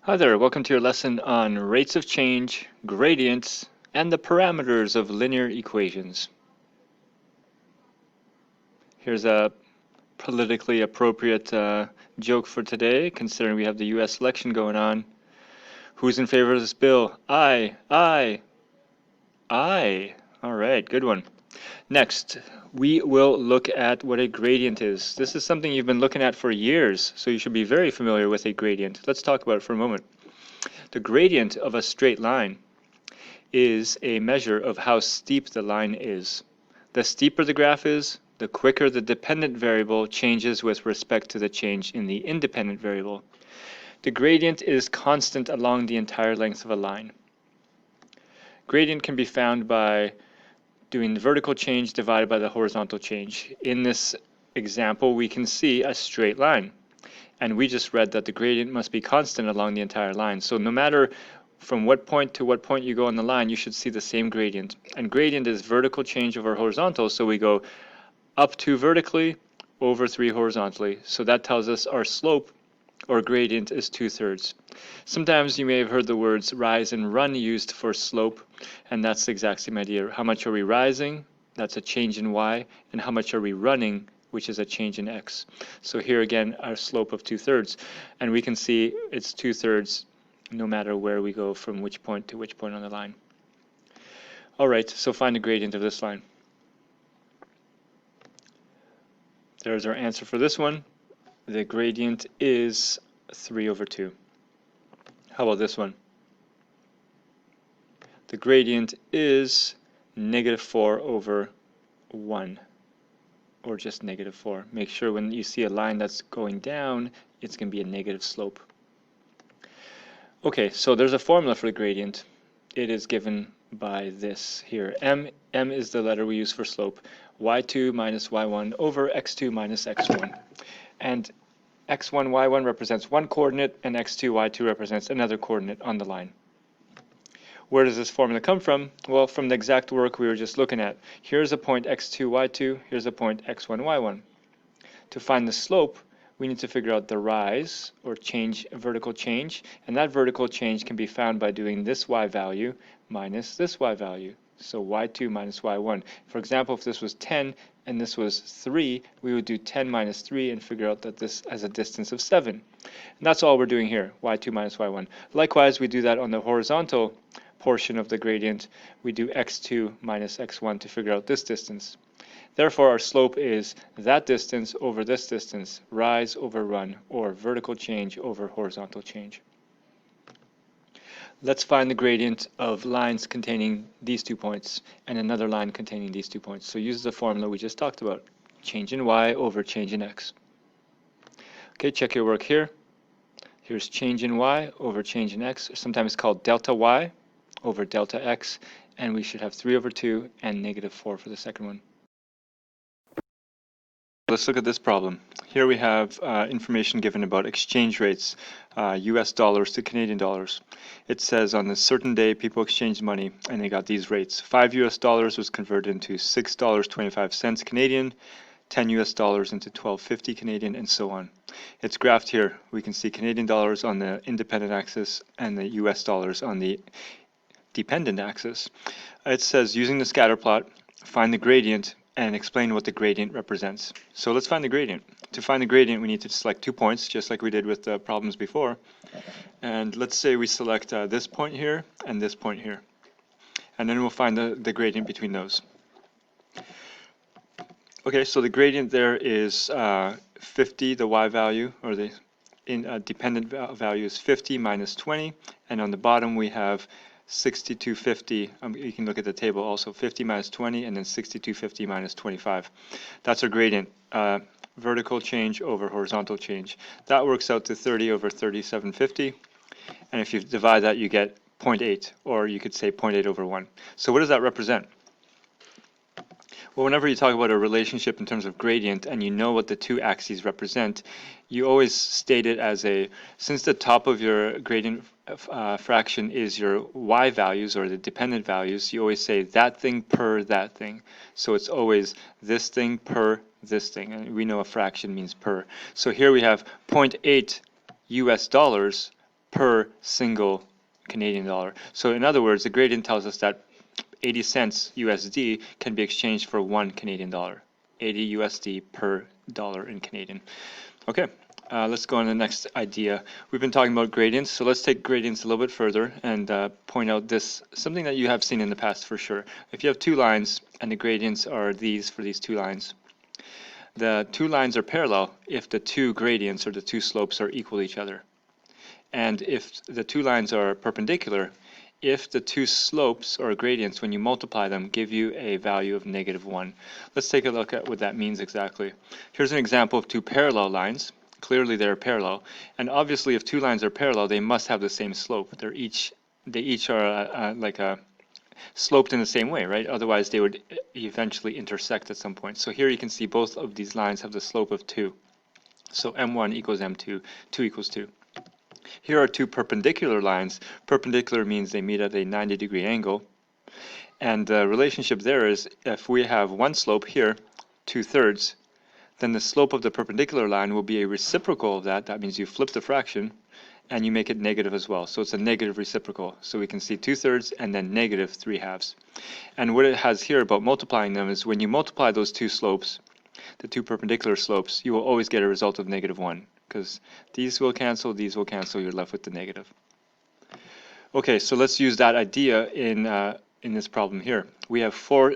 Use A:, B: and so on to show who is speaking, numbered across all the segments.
A: Hi there, welcome to your lesson on rates of change, gradients, and the parameters of linear equations. Here's a politically appropriate joke for today, considering we have the US election going on. Who's in favor of this bill? Aye, aye, aye. All right, good one. Next, we will look at what a gradient is. This is something you've been looking at for years, so you should be very familiar with a gradient. Let's talk about it for a moment. The gradient of a straight line is a measure of how steep the line is. The steeper the graph is, the quicker the dependent variable changes with respect to the change in the independent variable. The gradient is constant along the entire length of a line. Gradient can be found by doing the vertical change divided by the horizontal change. In this example, we can see a straight line. And we just read that the gradient must be constant along the entire line. So no matter from what point to what point you go on the line, you should see the same gradient. And gradient is vertical change over horizontal, so we go up 2 vertically, over 3 horizontally. So that tells us our slope or gradient is 2/3. Sometimes you may have heard the words rise and run used for slope, and that's the exact same idea. How much are we rising? That's a change in y. And how much are we running? Which is a change in x. So here again, our slope of 2/3. And we can see it's 2/3 no matter where we go from which point to which point on the line. All right, so find the gradient of this line. There's our answer for this one. The gradient is 3/2. How about this one? The gradient is -4/1, or just -4. Make sure when you see a line that's going down, it's going to be a negative slope. Okay, so there's a formula for the gradient. It is given by this here. M is the letter we use for slope. y2 minus y1 over x2 minus x1. And x1, y1 represents one coordinate, and x2, y2 represents another coordinate on the line. Where does this formula come from? Well, from the exact work we were just looking at. Here's a point x2, y2. Here's a point x1, y1. To find the slope, we need to figure out the rise, or change, vertical change, and that vertical change can be found by doing this y value minus this y value. So y2 minus y1. For example, if this was 10 and this was 3, we would do 10 minus 3 and figure out that this has a distance of 7. And that's all we're doing here, y2 minus y1. Likewise, we do that on the horizontal portion of the gradient. We do x2 minus x1 to figure out this distance. Therefore, our slope is that distance over this distance, rise over run, or vertical change over horizontal change. Let's find the gradient of lines containing these 2 points and another line containing these 2 points. So use the formula we just talked about, change in y over change in x. Okay, check your work here. Here's change in y over change in x, sometimes called delta y over delta x, and we should have 3/2 and -4 for the second one. Let's look at this problem. Here we have information given about exchange rates, US dollars to Canadian dollars. It says on a certain day people exchanged money and they got these rates. 5 US dollars was converted into $6.25 Canadian, 10 US dollars into 12.50 Canadian, and so on. It's graphed here. We can see Canadian dollars on the independent axis and the US dollars on the dependent axis. It says using the scatter plot, find the gradient and explain what the gradient represents. So let's find the gradient. To find the gradient, we need to select 2 points, just like we did with the problems before. And let's say we select this point here and this point here. And then we'll find the gradient between those. Okay, so the gradient there is 50, the y value, or the dependent value is 50 minus 20. And on the bottom we have 6250, you can look at the table also, 50 minus 20, and then 6250 minus 25. That's our gradient, vertical change over horizontal change. That works out to 30 over 3750, and if you divide that, you get 0.8, or you could say 0.8/1. So what does that represent? Well, whenever you talk about a relationship in terms of gradient and you know what the two axes represent, you always state it as since the top of your gradient fraction is your y values or the dependent values, you always say that thing per that thing. So it's always this thing per this thing, and we know a fraction means per. So here we have 0.8 US dollars per single Canadian dollar. So in other words, the gradient tells us that 80 cents USD can be exchanged for 1 Canadian dollar. 80 USD per dollar in Canadian. Okay, let's go on to the next idea. We've been talking about gradients, so let's take gradients a little bit further and point out this, something that you have seen in the past for sure. If you have two lines and the gradients are these for these two lines, the two lines are parallel if the two gradients or the two slopes are equal to each other. And if the two lines are perpendicular, if the two slopes or gradients, when you multiply them, give you a value of -1. Let's take a look at what that means exactly. Here's an example of two parallel lines. Clearly they're parallel, and obviously if two lines are parallel, they must have the same slope. They each are sloped in the same way, right? Otherwise they would eventually intersect at some point. So here you can see both of these lines have the slope of 2. So m1 equals m2, 2 equals 2. Here are two perpendicular lines. Perpendicular means they meet at a 90-degree angle. And the relationship there is if we have one slope here, 2/3, then the slope of the perpendicular line will be a reciprocal of that. That means you flip the fraction and you make it negative as well. So it's a negative reciprocal. So we can see 2/3 and then -3/2. And what it has here about multiplying them is when you multiply those two slopes, the two perpendicular slopes, you will always get a result of -1. Because these will cancel, you're left with the negative. Okay, so let's use that idea in this problem here. We have four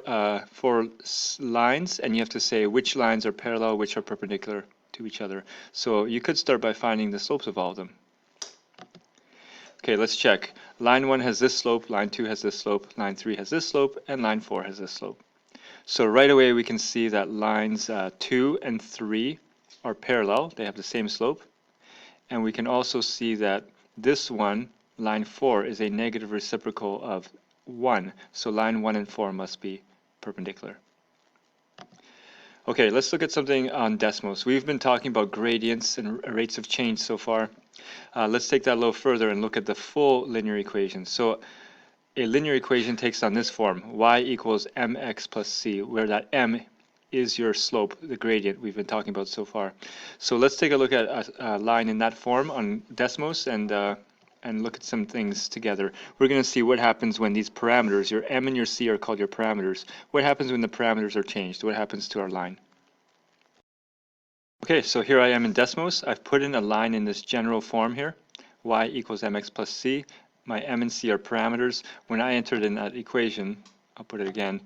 A: lines, and you have to say which lines are parallel, which are perpendicular to each other. So you could start by finding the slopes of all of them. Okay, let's check. Line 1 has this slope, line 2 has this slope, line 3 has this slope, and line 4 has this slope. So right away we can see that lines 2 and 3 are parallel, they have the same slope, and we can also see that this one, line 4, is a negative reciprocal of 1, so line 1 and 4 must be perpendicular. Okay, let's look at something on Desmos. We've been talking about gradients and rates of change so far. Let's take that a little further and look at the full linear equation. So a linear equation takes on this form, y equals mx plus c, where that m is your slope, the gradient we've been talking about so far. So let's take a look at a line in that form on Desmos and look at some things together. We're going to see what happens when these parameters, your m and your c, are called your parameters. What happens when the parameters are changed? What happens to our line? Okay, so here I am in Desmos. I've put in a line in this general form here, y equals mx plus c. My m and c are parameters. When I entered in that equation, I'll put it again,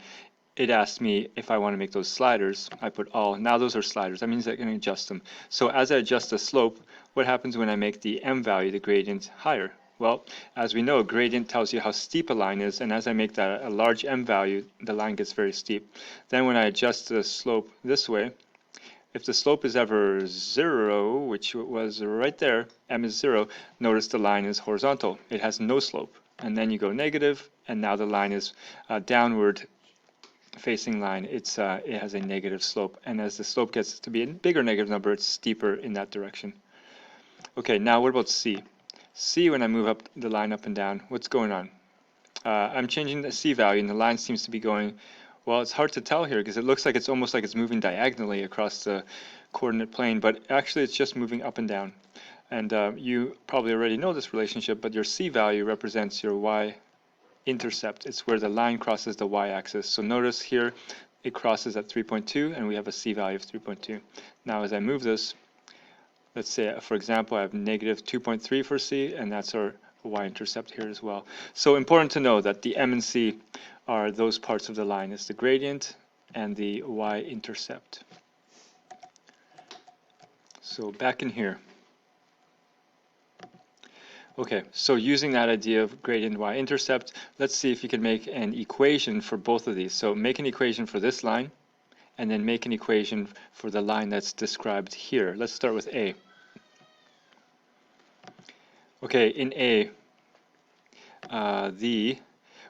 A: it asked me if I want to make those sliders. I put all. Now those are sliders. That means I can adjust them. So as I adjust the slope, what happens when I make the m value, the gradient, higher? Well, as we know, gradient tells you how steep a line is, and as I make that a large m value, the line gets very steep. Then when I adjust the slope this way, if the slope is ever 0, which was right there, m is 0, notice the line is horizontal. It has no slope. And then you go negative, and now the line is downward facing line. It has a negative slope, and as the slope gets to be a bigger negative number, it's steeper in that direction. Okay, now what about c? C, when I move up the line up and down, what's going on? I'm changing the c value, and the line seems to be going, well, it's hard to tell here because it looks like it's almost like it's moving diagonally across the coordinate plane, but actually it's just moving up and down. And you probably already know this relationship, but your c value represents your y intercept. It's where the line crosses the y-axis. So notice here it crosses at 3.2 and we have a c value of 3.2. Now as I move this, let's say for example I have negative 2.3 for c, and that's our y-intercept here as well. So important to know that the m and c are those parts of the line. It's the gradient and the y-intercept. So back in here. Okay, so using that idea of gradient y-intercept, let's see if you can make an equation for both of these. So make an equation for this line, and then make an equation for the line that's described here. Let's start with A. Okay, in A,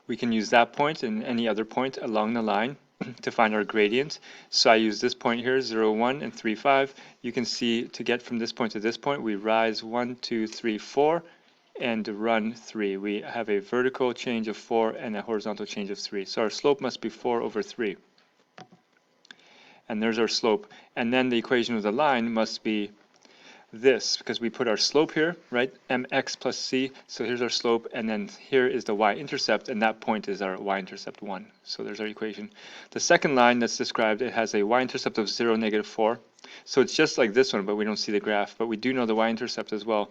A: we can use that point and any other point along the line to find our gradient. So I use this point here, 0, 1, and 3, 5. You can see to get from this point to this point, we rise 1, 2, 3, 4, and run 3. We have a vertical change of 4 and a horizontal change of 3. So our slope must be 4 over 3. And there's our slope. And then the equation of the line must be this, because we put our slope here, right? mx plus c, so here's our slope, and then here is the y-intercept, and that point is our y-intercept 1. So there's our equation. The second line that's described, it has a y-intercept of 0, negative 4. So it's just like this one, but we don't see the graph, but we do know the y-intercept as well.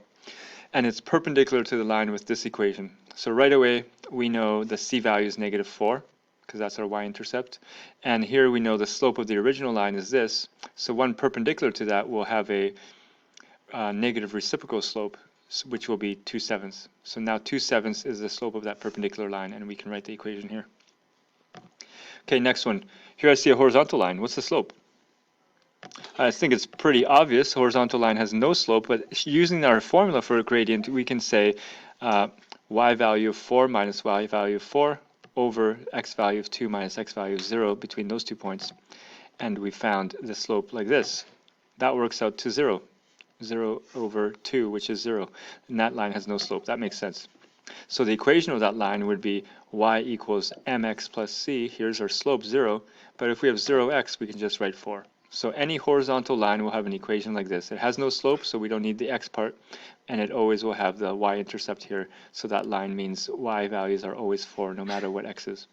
A: And it's perpendicular to the line with this equation. So right away, we know the c value is negative 4, because that's our y-intercept. And here we know the slope of the original line is this. So one perpendicular to that will have a negative reciprocal slope, which will be 2/7. So now 2/7 is the slope of that perpendicular line, and we can write the equation here. Okay, next one. Here I see a horizontal line. What's the slope? I think it's pretty obvious. Horizontal line has no slope, but using our formula for a gradient, we can say y value of 4 minus y value of 4 over x value of 2 minus x value of 0 between those 2 points. And we found the slope like this. That works out to 0. 0 over 2, which is 0. And that line has no slope. That makes sense. So the equation of that line would be y equals mx plus c. Here's our slope, 0. But if we have 0x, we can just write 4. So any horizontal line will have an equation like this. It has no slope, so we don't need the x part. And it always will have the y-intercept here. So that line means y values are always 4, no matter what x is.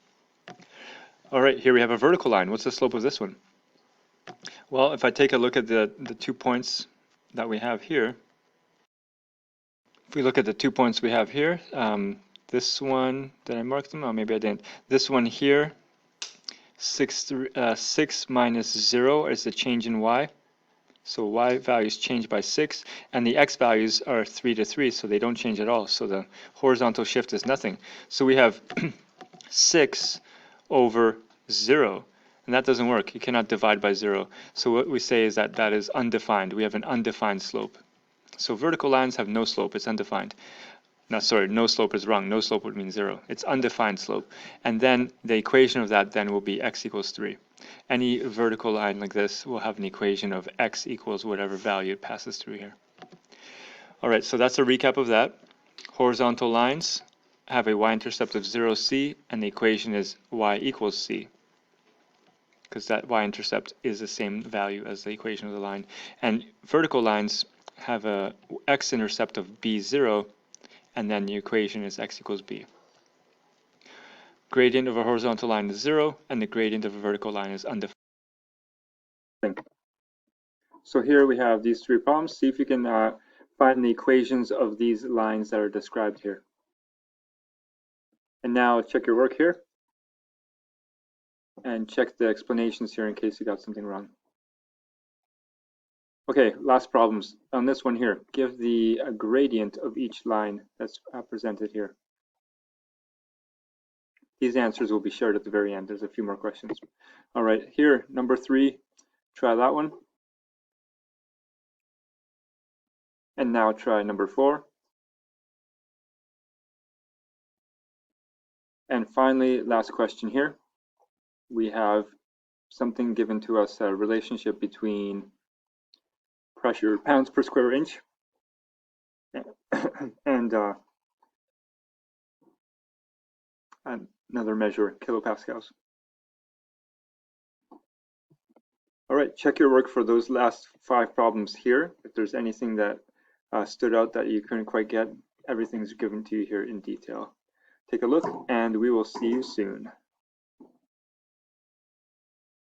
A: All right, here we have a vertical line. What's the slope of this one? Well, if I take a look at the 2 points that we have here, if we look at the 2 points we have here, this one, did I mark them? Oh, maybe I didn't. This one here, 6 minus 0 is the change in y. So y values change by 6, and the x values are 3 to 3, so they don't change at all. So the horizontal shift is nothing. So we have 6 over 0. And that doesn't work. You cannot divide by 0. So what we say is that that is undefined. We have an undefined slope. So vertical lines have no slope. It's undefined. No, sorry, no slope is wrong. No slope would mean 0. It's undefined slope. And then the equation of that then will be x equals 3. Any vertical line like this will have an equation of x equals whatever value it passes through here. All right, so that's a recap of that. Horizontal lines have a y-intercept of 0, c, and the equation is y equals c, because that y-intercept is the same value as the equation of the line. And vertical lines have a x-intercept of b0, and then the equation is x equals b. Gradient of a horizontal line is 0, and the gradient of a vertical line is undefined. So here we have these 3 problems. See if you can find the equations of these lines that are described here. And now check your work here. And check the explanations here in case you got something wrong. Okay, last problems. On this one here, give the gradient of each line that's presented here. These answers will be shared at the very end. There's a few more questions. All right, here, number 3, try that one. And now try number 4. And finally, last question here. We have something given to us, a relationship between pressure pounds per square inch and another measure, kilopascals. All right, check your work for those last 5 problems here. If there's anything that stood out that you couldn't quite get, everything's given to you here in detail. Take a look, and we will see you soon.